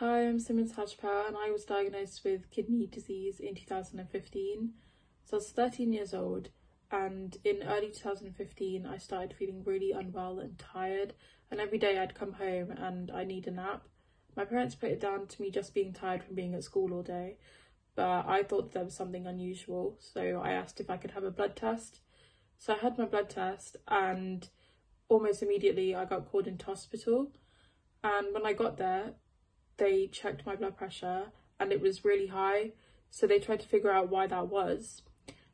Hi, I'm Simran Tajpal and I was diagnosed with kidney disease in 2015. So I was 13 years old, and in early 2015 I started feeling really unwell and tired, and every day I'd come home and I need a nap. My parents put it down to me just being tired from being at school all day, but I thought there was something unusual, so I asked if I could have a blood test. So I had my blood test and almost immediately I got called into hospital, and when I got there they checked my blood pressure and it was really high, so they tried to figure out why that was.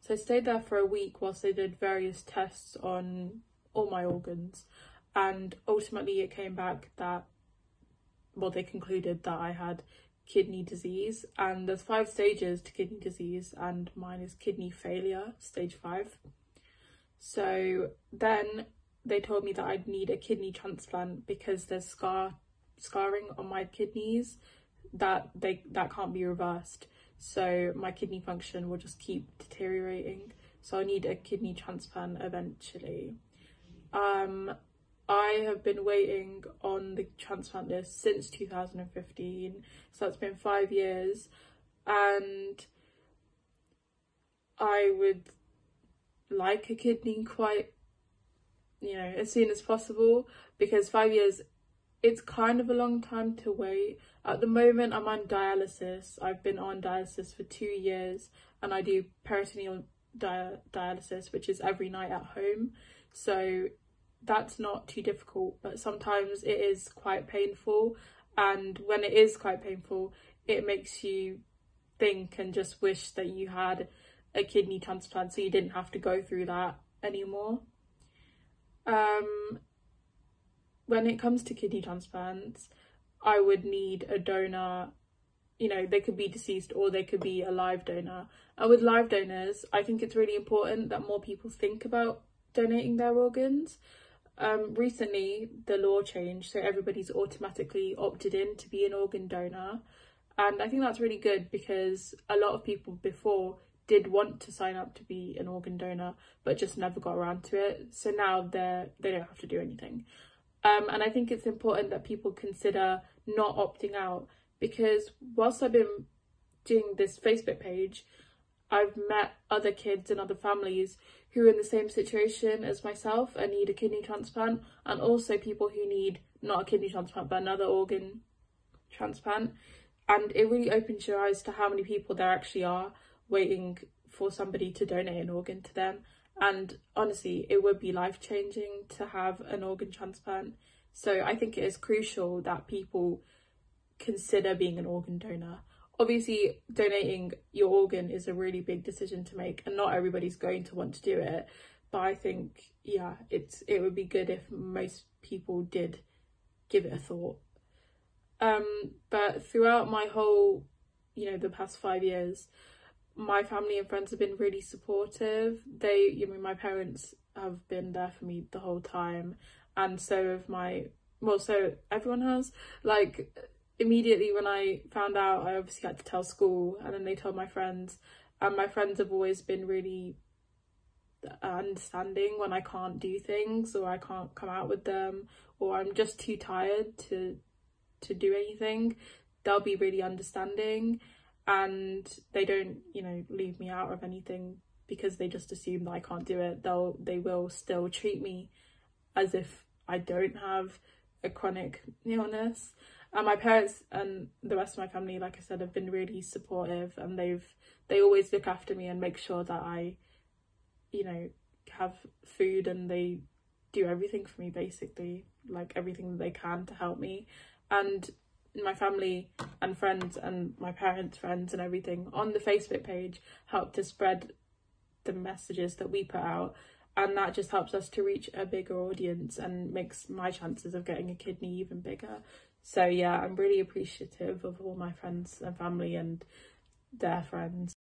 So I stayed there for a week whilst they did various tests on all my organs, and ultimately it came back that, well, they concluded that I had kidney disease, and there's 5 stages to kidney disease and mine is kidney failure, stage 5. So then they told me that I'd need a kidney transplant because there's scarring on my kidneys that can't be reversed, so my kidney function will just keep deteriorating, so I need a kidney transplant eventually. I have been waiting on the transplant list since 2015, so that's been 5 years, and I would like a kidney quite, as soon as possible, because 5 years, it's kind of a long time to wait. At the moment, I'm on dialysis. I've been on dialysis for 2 years, and I do peritoneal dialysis, which is every night at home. So that's not too difficult, but sometimes it is quite painful. And when it is quite painful, it makes you think and just wish that you had a kidney transplant so you didn't have to go through that anymore. When it comes to kidney transplants, I would need a donor. They could be deceased or they could be a live donor. And with live donors, I think it's really important that more people think about donating their organs. Recently, the law changed, so everybody's automatically opted in to be an organ donor. And I think that's really good, because a lot of people before did want to sign up to be an organ donor, but just never got around to it. So now they don't have to do anything. And I think it's important that people consider not opting out, because whilst I've been doing this Facebook page, I've met other kids and other families who are in the same situation as myself and need a kidney transplant, and also people who need not a kidney transplant but another organ transplant. And it really opens your eyes to how many people there actually are waiting for somebody to donate an organ to them. And honestly, it would be life-changing to have an organ transplant. So I think it is crucial that people consider being an organ donor. Obviously, donating your organ is a really big decision to make, and not everybody's going to want to do it. But I think, yeah, it would be good if most people did give it a thought. But throughout my whole, the past 5 years, my family and friends have been really supportive. My parents have been there for me the whole time, and so have so everyone has. Like, immediately when I found out, I obviously had to tell school, and then they told my friends, and my friends have always been really understanding when I can't do things, or I can't come out with them, or I'm just too tired to do anything. They'll be really understanding, and they don't leave me out of anything because they just assume that I can't do it. They will still treat me as if I don't have a chronic illness. And my parents and the rest of my family, like I said, have been really supportive, and they always look after me and make sure that I have food, and they do everything for me, basically, like everything that they can to help me. And my family and friends and my parents' friends and everything on the Facebook page help to spread the messages that we put out, and that just helps us to reach a bigger audience and makes my chances of getting a kidney even bigger. So yeah, I'm really appreciative of all my friends and family and their friends.